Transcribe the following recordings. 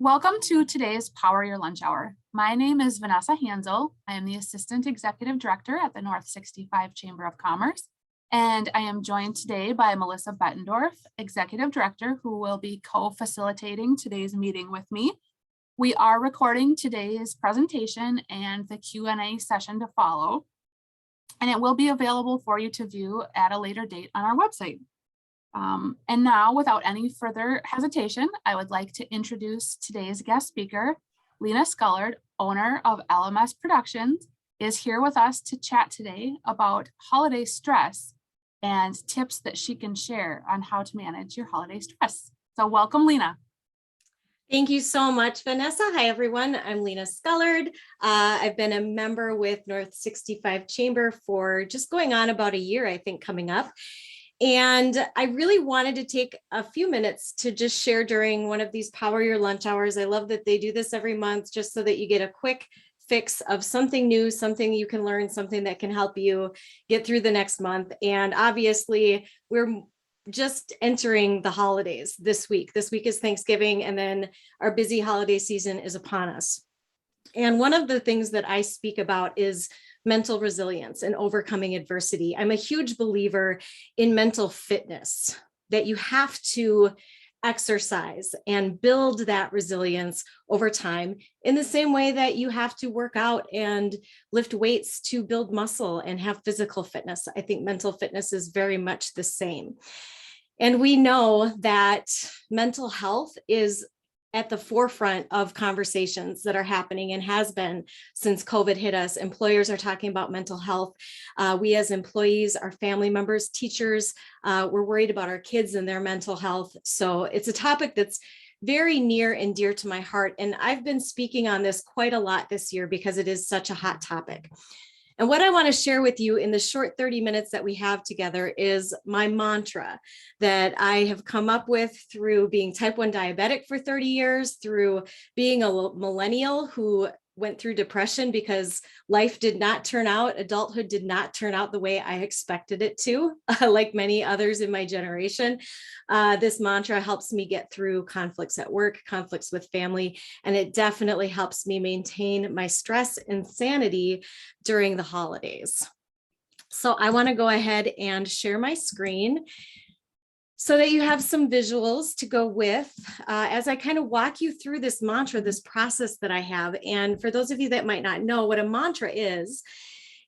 Welcome to today's Power Your Lunch Hour. My name is Vanessa Hansel. I am the Assistant Executive Director at the North 65 Chamber of Commerce, and I am joined today by Melissa Bettendorf, Executive Director, who will be co-facilitating today's meeting with me. We are recording today's presentation and the Q&A session to follow, and it will be available for you to view at a later date on our website. And now, without any further hesitation, I would like to introduce today's guest speaker. Lena Scullard, owner of LMS Productions, is here with us to chat today about holiday stress and tips that she can share on how to manage your holiday stress. So welcome, Lena. Thank you so much, Vanessa. Hi, everyone. I'm Lena Scullard. I've been a member with North 65 Chamber for just going on about a year, I think, coming up. And I really wanted to take a few minutes to just share during one of these Power Your Lunch Hours. I love that they do this every month just so that you get a quick fix of something new, something you can learn, something that can help you get through the next month. And obviously, we're just entering the holidays this week. This week is Thanksgiving, and then our busy holiday season is upon us. And one of the things that I speak about is mental resilience and overcoming adversity. I'm a huge believer in mental fitness, that you have to exercise and build that resilience over time in the same way that you have to work out and lift weights to build muscle and have physical fitness. I think mental fitness is very much the same. And we know that mental health is at the forefront of conversations that are happening and has been since COVID hit us. Employers are talking about mental health. We as employees, our family members, teachers, we're worried about our kids and their mental health. So it's a topic that's very near and dear to my heart. And I've been speaking on this quite a lot this year because it is such a hot topic. And what I want to share with you in the short 30 minutes that we have together is my mantra that I have come up with through being type 1 diabetic for 30 years, through being a millennial who went through depression because life did not turn out, adulthood did not turn out the way I expected it to, like many others in my generation. This mantra helps me get through conflicts at work, conflicts with family, and it definitely helps me maintain my stress and sanity during the holidays. So I want to go ahead and share my screen so that you have some visuals to go with as I kind of walk you through this mantra, this process that I have. And for those of you that might not know what a mantra is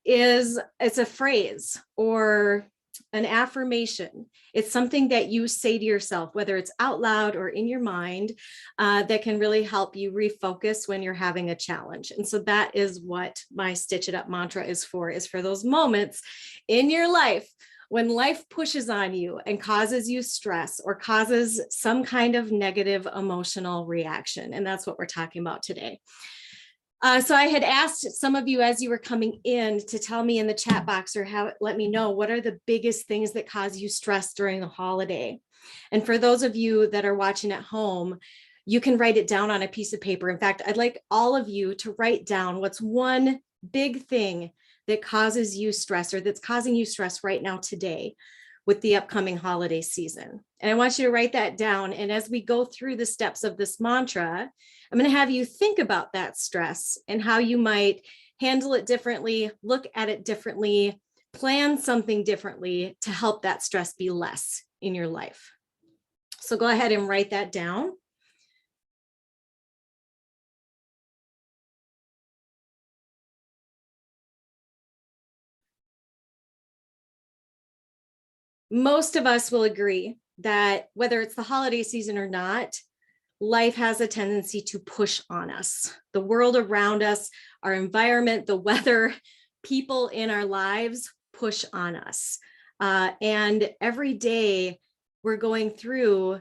it's a phrase or an affirmation. It's something that you say to yourself, whether it's out loud or in your mind, that can really help you refocus when you're having a challenge. And so that is what my Stitch It Up mantra is for those moments in your life when life pushes on you and causes you stress or causes some kind of negative emotional reaction. And that's what we're talking about today. So I had asked some of you as you were coming in to tell me in the chat box or let me know what are the biggest things that cause you stress during the holiday. And for those of you that are watching at home, you can write it down on a piece of paper. In fact, I'd like all of you to write down what's one big thing that causes you stress or that's causing you stress right now today with the upcoming holiday season. And I want you to write that down. And as we go through the steps of this mantra, I'm going to have you think about that stress and how you might handle it differently, look at it differently, plan something differently to help that stress be less in your life. So go ahead and write that down. Most of us will agree that whether it's the holiday season or not, life has a tendency to push on us. The world around us, our environment, the weather, people in our lives push on us. And every day we're going through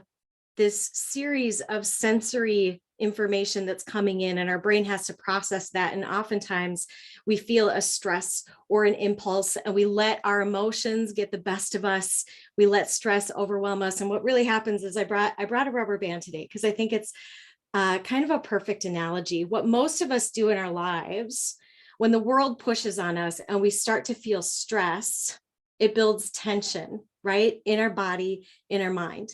this series of sensory information that's coming in, and our brain has to process that. And oftentimes we feel a stress or an impulse and we let our emotions get the best of us. We let stress overwhelm us. And what really happens is I brought a rubber band today because I think it's kind of a perfect analogy. What most of us do in our lives when the world pushes on us and we start to feel stress, it builds tension, right? In our body, in our mind.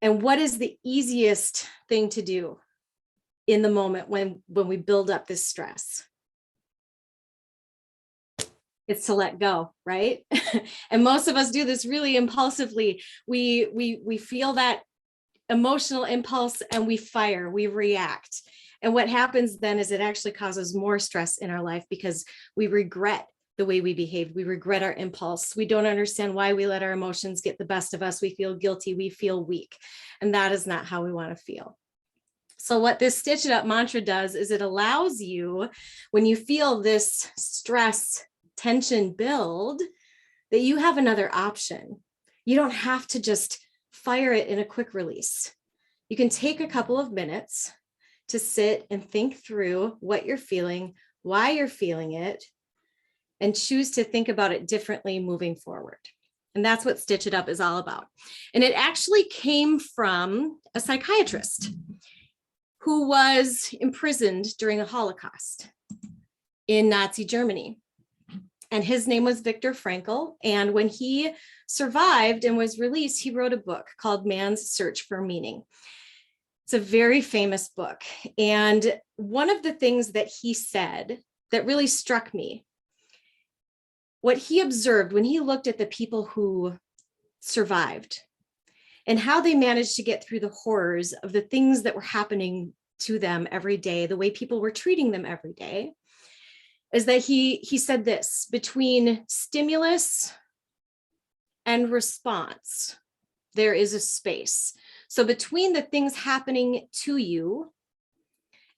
And what is the easiest thing to do in the moment when we build up this stress? It's to let go, right? And most of us do this really impulsively. We feel that emotional impulse and we fire, we react. And what happens then is it actually causes more stress in our life because we regret the way we behaved. We regret our impulse. We don't understand why we let our emotions get the best of us. We feel guilty. We feel weak. And that is not how we want to feel. So what this Stitch It Up mantra does is it allows you, when you feel this stress, tension build, that you have another option. You don't have to just fire it in a quick release. You can take a couple of minutes to sit and think through what you're feeling, why you're feeling it, and choose to think about it differently moving forward. And that's what Stitch It Up is all about. And it actually came from a psychiatrist who was imprisoned during the Holocaust in Nazi Germany. And his name was Viktor Frankl. And when he survived and was released, he wrote a book called Man's Search for Meaning. It's a very famous book. And one of the things that he said that really struck me, what he observed when he looked at the people who survived and how they managed to get through the horrors of the things that were happening to them every day, the way people were treating them every day, is that he said this: between stimulus and response, there is a space. So between the things happening to you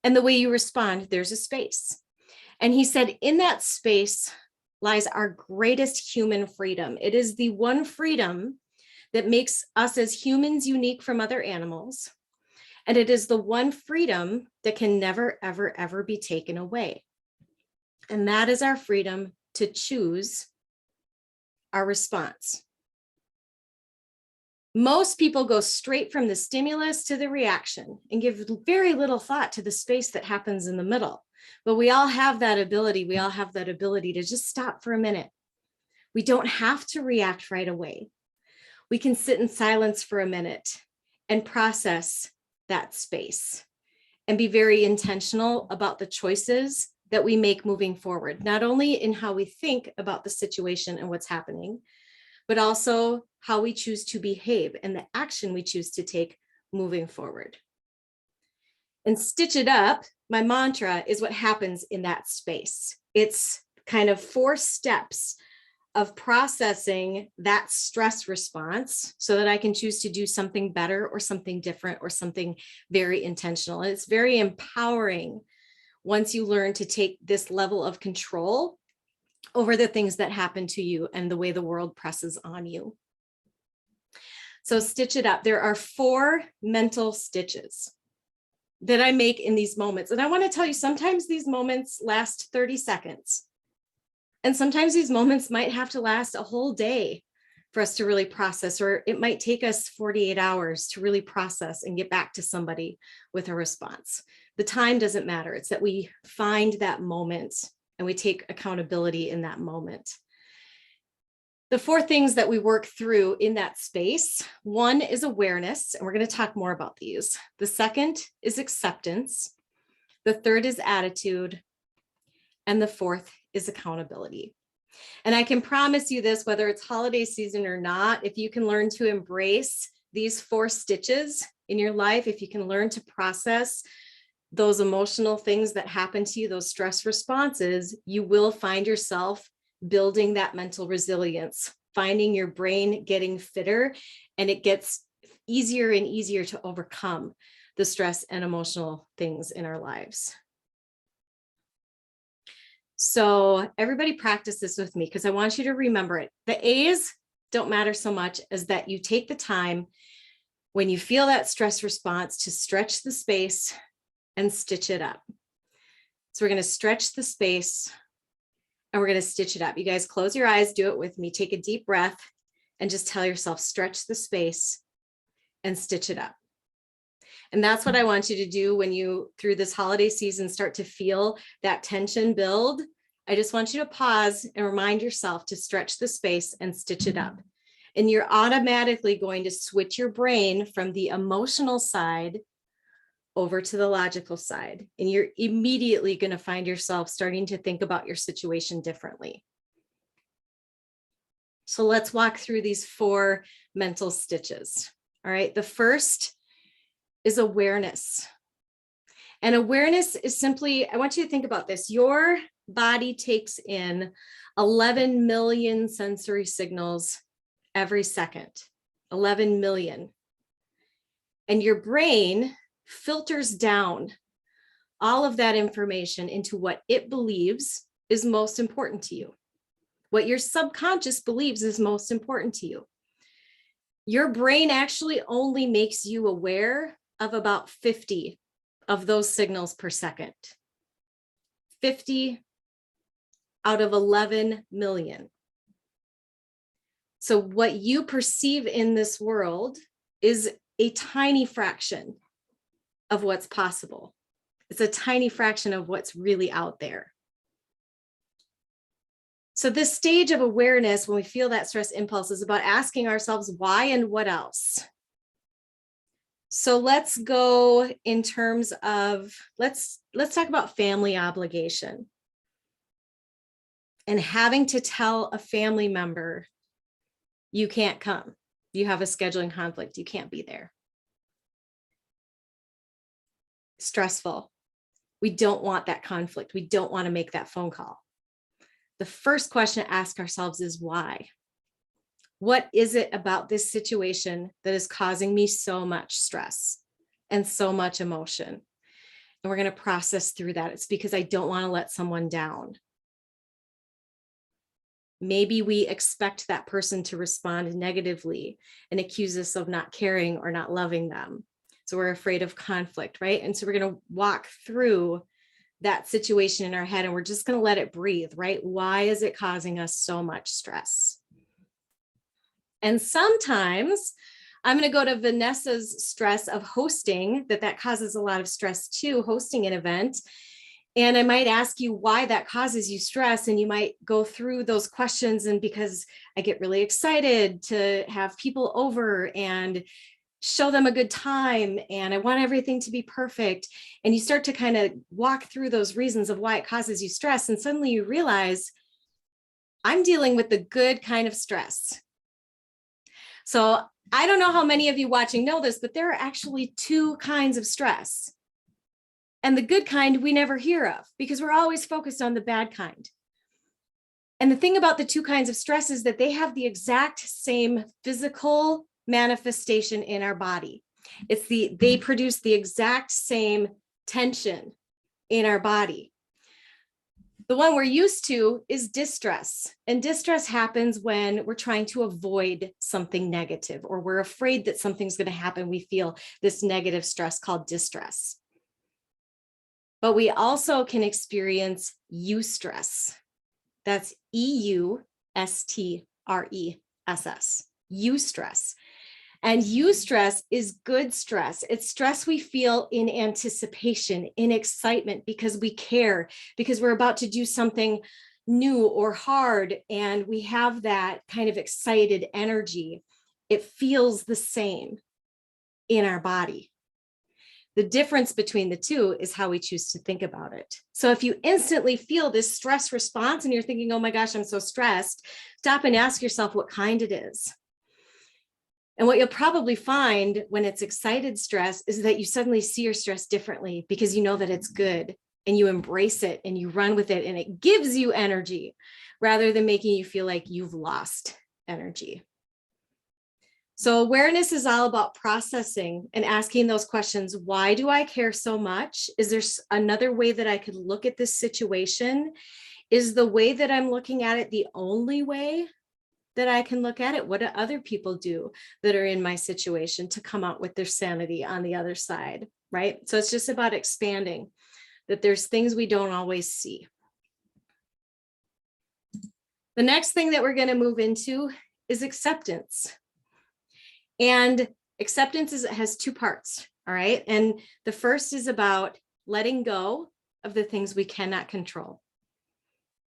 and the way you respond, there's a space. And he said, in that space lies our greatest human freedom. It is the one freedom that makes us as humans unique from other animals. And it is the one freedom that can never, ever, ever be taken away. And that is our freedom to choose our response. Most people go straight from the stimulus to the reaction and give very little thought to the space that happens in the middle. But we all have that ability. We all have that ability to just stop for a minute. We don't have to react right away. We can sit in silence for a minute and process that space and be very intentional about the choices that we make moving forward, not only in how we think about the situation and what's happening, but also how we choose to behave and the action we choose to take moving forward. And Stitch It Up, my mantra, is what happens in that space. It's kind of 4 steps of processing that stress response so that I can choose to do something better or something different or something very intentional. And it's very empowering once you learn to take this level of control over the things that happen to you and the way the world presses on you. So Stitch It Up. There are 4 mental stitches that I make in these moments. And I want to tell you, sometimes these moments last 30 seconds. And sometimes these moments might have to last a whole day for us to really process, or it might take us 48 hours to really process and get back to somebody with a response. The time doesn't matter. It's that we find that moment and we take accountability in that moment. The 4 things that we work through in that space: 1 is awareness, and we're going to talk more about these. The 2nd is acceptance. The 3rd is attitude. And the 4th is accountability. And I can promise you this, whether it's holiday season or not, if you can learn to embrace these 4 stitches in your life, if you can learn to process those emotional things that happen to you, those stress responses, you will find yourself building that mental resilience, finding your brain getting fitter, and it gets easier and easier to overcome the stress and emotional things in our lives. So everybody practice this with me, because I want you to remember it. The A's don't matter so much as that you take the time when you feel that stress response to stretch the space and stitch it up. So we're going to stretch the space and we're going to stitch it up. You guys close your eyes, do it with me. Take a deep breath and just tell yourself, stretch the space and stitch it up. And that's what I want you to do when you, through this holiday season, start to feel that tension build. I just want you to pause and remind yourself to stretch the space and stitch it up. And you're automatically going to switch your brain from the emotional side over to the logical side, and you're immediately going to find yourself starting to think about your situation differently. So let's walk through these 4 mental stitches. All right. The first is awareness. And awareness is simply, I want you to think about this. Your body takes in 11 million sensory signals every second, 11 million. And your brain filters down all of that information into what it believes is most important to you, what your subconscious believes is most important to you. Your brain actually only makes you aware of about 50 of those signals per second. 50 out of 11 million. So what you perceive in this world is a tiny fraction of what's possible. It's a tiny fraction of what's really out there. So this stage of awareness, when we feel that stress impulse, is about asking ourselves why and what else. So let's go in terms of, let's talk about family obligation and having to tell a family member, you can't come. You have a scheduling conflict. You can't be there. Stressful. We don't want that conflict. We don't want to make that phone call. The first question to ask ourselves is why? What is it about this situation that is causing me so much stress and so much emotion? And we're going to process through that. It's because I don't want to let someone down. Maybe we expect that person to respond negatively and accuse us of not caring or not loving them. So we're afraid of conflict, right? And so we're going to walk through that situation in our head and we're just going to let it breathe, right? Why is it causing us so much stress? And sometimes I'm going to go to Vanessa's stress of hosting, that causes a lot of stress too, hosting an event. And I might ask you why that causes you stress. And you might go through those questions. And because I get really excited to have people over and show them a good time, and I want everything to be perfect. And you start to kind of walk through those reasons of why it causes you stress. And suddenly you realize I'm dealing with the good kind of stress. So I don't know how many of you watching know this, but there are actually 2 kinds of stress. And the good kind we never hear of because we're always focused on the bad kind. And the thing about the 2 kinds of stress is that they have the exact same physical manifestation in our body. They produce the exact same tension in our body. The one we're used to is distress. And distress happens when we're trying to avoid something negative, or we're afraid that something's going to happen. We feel this negative stress called distress. But we also can experience eustress. That's eustress, eustress. And eustress is good stress. It's stress we feel in anticipation, in excitement, because we care, because we're about to do something new or hard, and we have that kind of excited energy. It feels the same in our body. The difference between the 2 is how we choose to think about it. So if you instantly feel this stress response and you're thinking, oh my gosh, I'm so stressed, stop and ask yourself what kind it is. And what you'll probably find when it's excited stress is that you suddenly see your stress differently because you know that it's good and you embrace it and you run with it and it gives you energy rather than making you feel like you've lost energy. So awareness is all about processing and asking those questions. Why do I care so much? Is there another way that I could look at this situation? Is the way that I'm looking at it the only way that I can look at it? What do other people do that are in my situation to come out with their sanity on the other side, right? So it's just about expanding that there's things we don't always see. The next thing that we're going to move into is acceptance. And acceptance has 2 parts, all right? And the first is about letting go of the things we cannot control.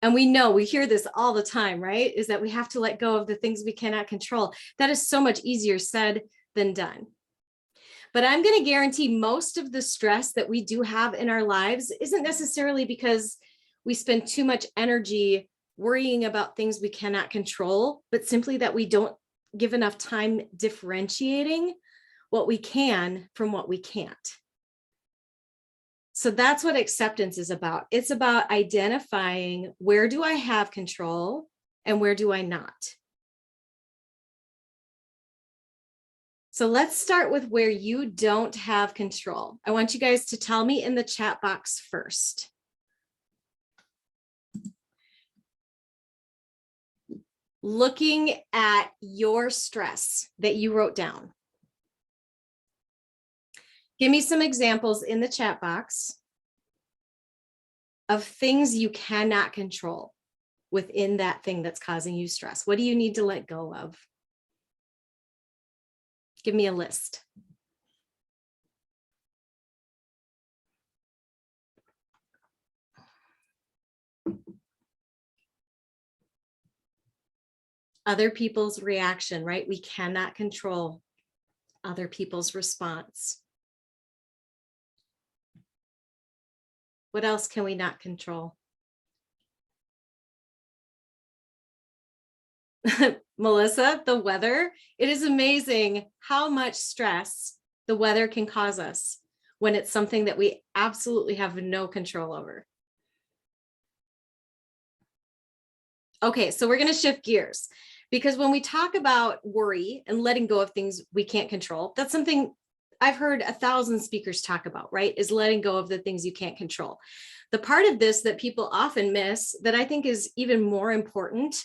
And we hear this all the time, right? Is that we have to let go of the things we cannot control. That is so much easier said than done. But I'm going to guarantee most of the stress that we do have in our lives isn't necessarily because we spend too much energy worrying about things we cannot control, but simply that we don't give enough time differentiating what we can from what we can't. So that's what acceptance is about. It's about identifying where do I have control and where do I not. So let's start with where you don't have control. I want you guys to tell me in the chat box first. Looking at your stress that you wrote down. Give me some examples in the chat box of things you cannot control within that thing that's causing you stress. What do you need to let go of? Give me a list. Other people's reaction, right? We cannot control other people's response. What else can we not control? Melissa, the weather. It is amazing how much stress the weather can cause us when it's something that we absolutely have no control over. Okay, so we're going to shift gears because when we talk about worry and letting go of things we can't control, that's something I've heard 1,000 speakers talk about, right? Is letting go of the things you can't control. The part of this that people often miss that I think is even more important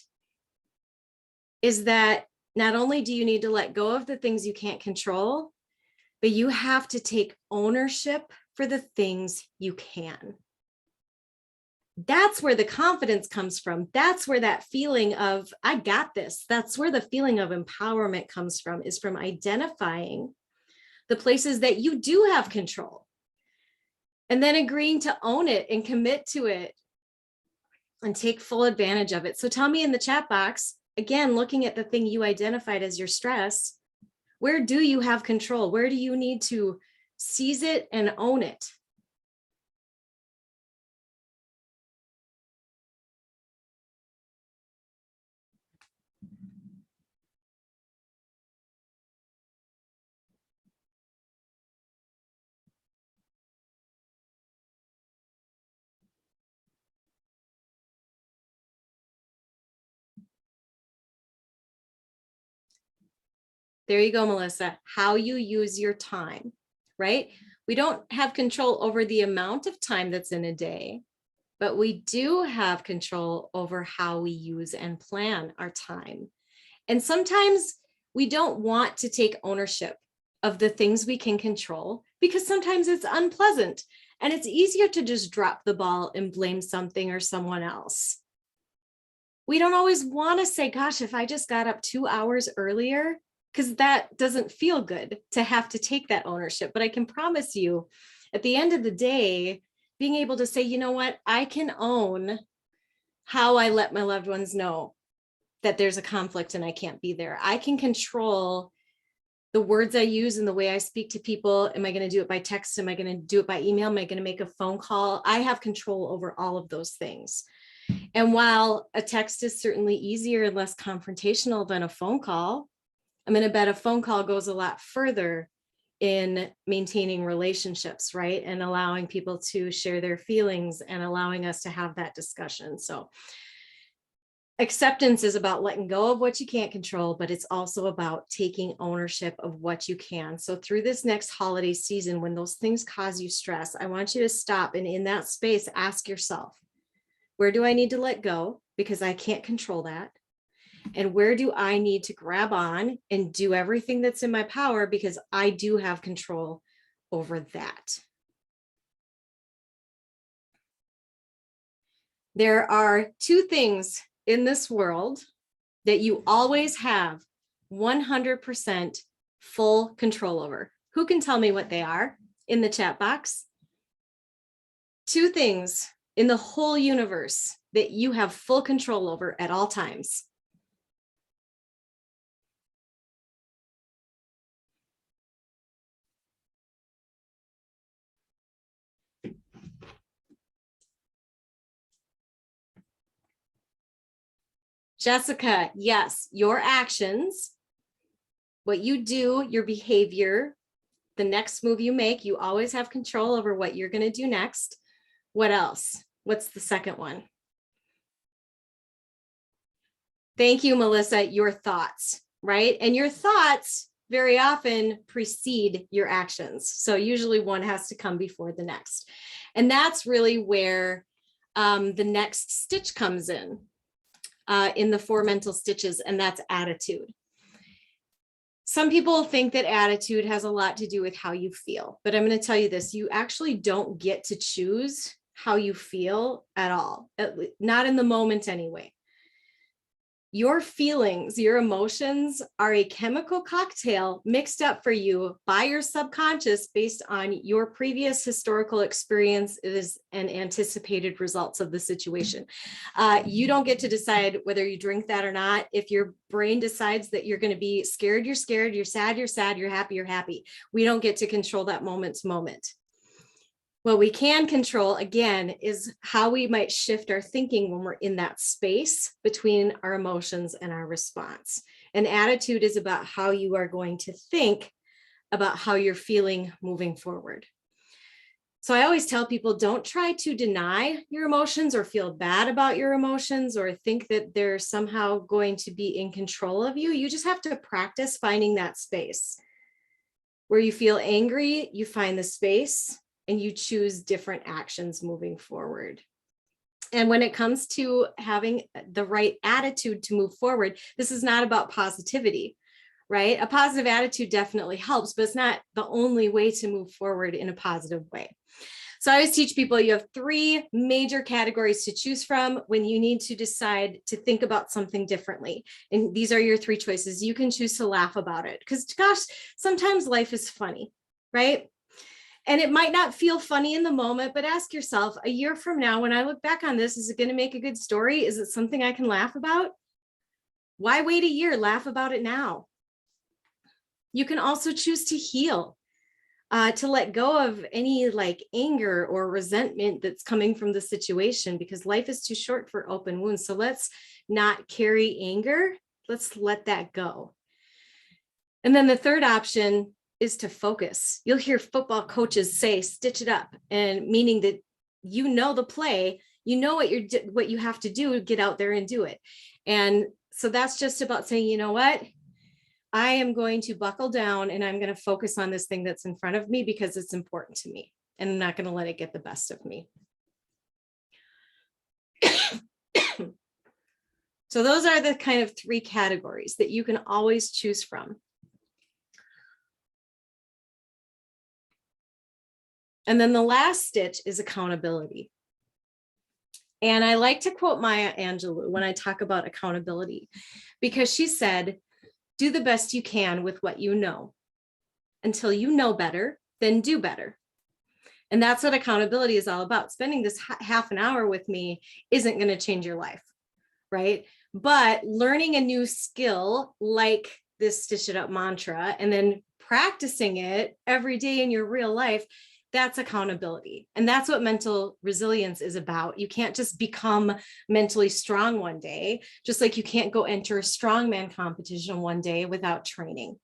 is that not only do you need to let go of the things you can't control, but you have to take ownership for the things you can. That's where the confidence comes from. That's where that feeling of, I got this. That's where the feeling of empowerment comes from, is from identifying the places that you do have control and then agreeing to own it and commit to it and take full advantage of it. So tell me in the chat box, again, looking at the thing you identified as your stress, where do you have control? Where do you need to seize it and own it? There you go, Melissa. How you use your time, right? We don't have control over the amount of time that's in a day, but we do have control over how we use and plan our time. And sometimes we don't want to take ownership of the things we can control because sometimes it's unpleasant and it's easier to just drop the ball and blame something or someone else. We don't always want to say, gosh, if I just got up 2 hours earlier, because that doesn't feel good to have to take that ownership. But I can promise you, at the end of the day, being able to say, you know what, I can own how I let my loved ones know that there's a conflict and I can't be there. I can control the words I use and the way I speak to people. Am I going to do it by text? Am I going to do it by email? Am I going to make a phone call? I have control over all of those things. And while a text is certainly easier and less confrontational than a phone call, I'm going to bet a phone call goes a lot further in maintaining relationships, right? And allowing people to share their feelings and allowing us to have that discussion. So acceptance is about letting go of what you can't control, but it's also about taking ownership of what you can. So through this next holiday season, when those things cause you stress, I want you to stop and in that space, ask yourself, where do I need to let go? Because I can't control that. And where do I need to grab on and do everything that's in my power because I do have control over that. There are 2 things in this world that you always have 100% full control over. Who can tell me what they are in the chat box? 2 things in the whole universe that you have full control over at all times. Jessica, yes, your actions, what you do, your behavior, the next move you make, you always have control over what you're going to do next. What else? What's the second one? Thank you, Melissa. Your thoughts, right? And your thoughts very often precede your actions. So usually one has to come before the next. And that's really where the next stitch comes in the 4 mental stitches, and that's attitude. Some people think that attitude has a lot to do with how you feel, but I'm going to tell you this, you actually don't get to choose how you feel at all, not in the moment anyway. Your feelings, your emotions are a chemical cocktail mixed up for you by your subconscious based on your previous historical experiences and anticipated results of the situation. You don't get to decide whether you drink that or not. If your brain decides that you're going to be scared, you're scared, you're sad, you're happy, you're happy. We don't get to control that moment to moment. What we can control, again, is how we might shift our thinking when we're in that space between our emotions and our response. And attitude is about how you are going to think about how you're feeling moving forward. So I always tell people, don't try to deny your emotions or feel bad about your emotions or think that they're somehow going to be in control of you. You just have to practice finding that space. Where you feel angry, you find the space and you choose different actions moving forward. And when it comes to having the right attitude to move forward, this is not about positivity, right? A positive attitude definitely helps, but it's not the only way to move forward in a positive way. So I always teach people you have 3 major categories to choose from when you need to decide to think about something differently. And these are your 3 choices. You can choose to laugh about it because, gosh, sometimes life is funny, right? And it might not feel funny in the moment, but ask yourself, a year from now, when I look back on this, is it going to make a good story? Is it something I can laugh about? Why wait a year? Laugh about it now. You can also choose to heal, to let go of any anger or resentment that's coming from the situation, because life is too short for open wounds. So let's not carry anger. Let's let that go. And then the third option is to focus. You'll hear football coaches say, stitch it up, and meaning that you know the play, you know what you have to do, get out there and do it. And so that's just about saying, you know what, I am going to buckle down and I'm going to focus on this thing that's in front of me because it's important to me, and I'm not going to let it get the best of me. So those are the kind of 3 categories that you can always choose from. And then the last stitch is accountability. And I like to quote Maya Angelou when I talk about accountability, because she said, do the best you can with what you know. Until you know better, then do better. And that's what accountability is all about. Spending this half an hour with me isn't going to change your life, right? But learning a new skill like this stitch it up mantra and then practicing it every day in your real life, that's accountability. And that's what mental resilience is about. You can't just become mentally strong one day, just like you can't go enter a strongman competition one day without training.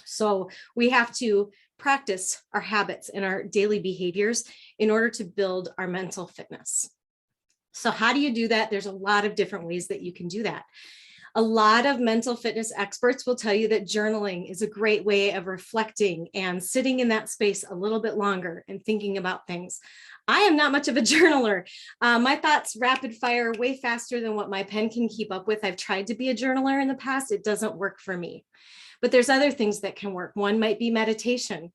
So we have to practice our habits and our daily behaviors in order to build our mental fitness. So how do you do that? There's a lot of different ways that you can do that. A lot of mental fitness experts will tell you that journaling is a great way of reflecting and sitting in that space a little bit longer and thinking about things. I am not much of a journaler. My thoughts rapid fire way faster than what my pen can keep up with. I've tried to be a journaler in the past. It doesn't work for me. But there's other things that can work. One might be meditation,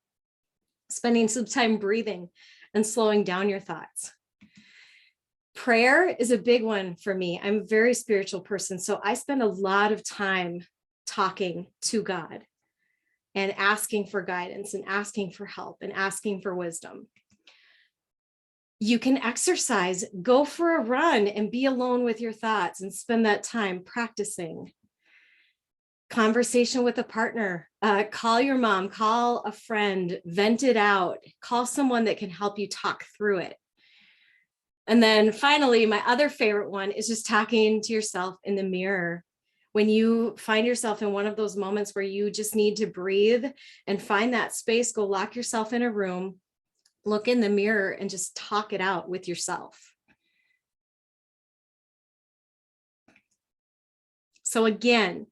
spending some time breathing and slowing down your thoughts. Prayer is a big one for me. I'm a very spiritual person, so I spend a lot of time talking to God and asking for guidance and asking for help and asking for wisdom. You can exercise, go for a run and be alone with your thoughts and spend that time practicing. Conversation with a partner, call your mom, call a friend, vent it out, call someone that can help you talk through it. And then finally, my other favorite one is just talking to yourself in the mirror. When you find yourself in one of those moments where you just need to breathe and find that space, go lock yourself in a room, look in the mirror and just talk it out with yourself. So again,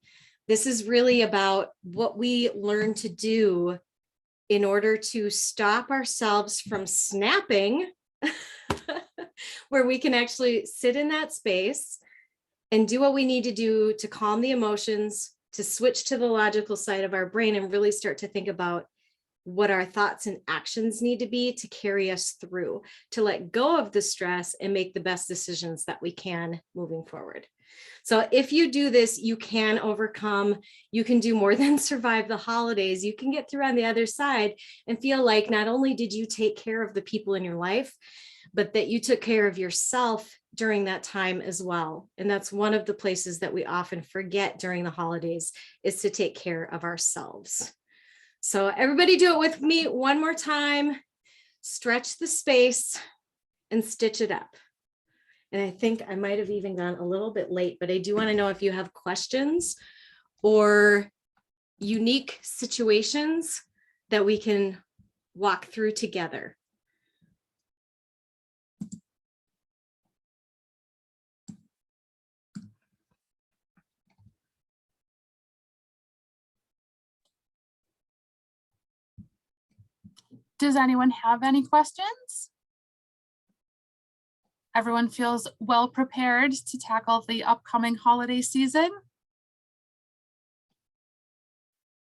this is really about what we learn to do in order to stop ourselves from snapping, where we can actually sit in that space and do what we need to do to calm the emotions, to switch to the logical side of our brain and really start to think about what our thoughts and actions need to be to carry us through, to let go of the stress and make the best decisions that we can moving forward. So if you do this, you can overcome, you can do more than survive the holidays. You can get through on the other side and feel like not only did you take care of the people in your life, but that you took care of yourself during that time as well. And that's one of the places that we often forget during the holidays, is to take care of ourselves. So everybody do it with me one more time. Stretch the space and stitch it up. And I think I might have even gone a little bit late, but I do want to know if you have questions or unique situations that we can walk through together. Does anyone have any questions? Everyone feels well prepared to tackle the upcoming holiday season?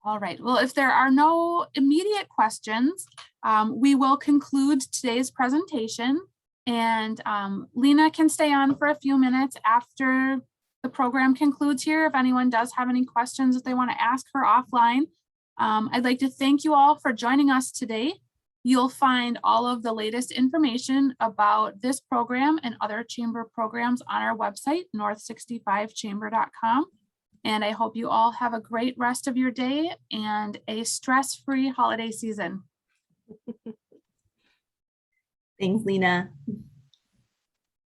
All right, well, if there are no immediate questions, we will conclude today's presentation, and Lena can stay on for a few minutes after the program concludes here. If anyone does have any questions that they want to ask her offline, I'd like to thank you all for joining us today. You'll find all of the latest information about this program and other chamber programs on our website, north65chamber.com. And I hope you all have a great rest of your day and a stress-free holiday season. Thanks, Lena.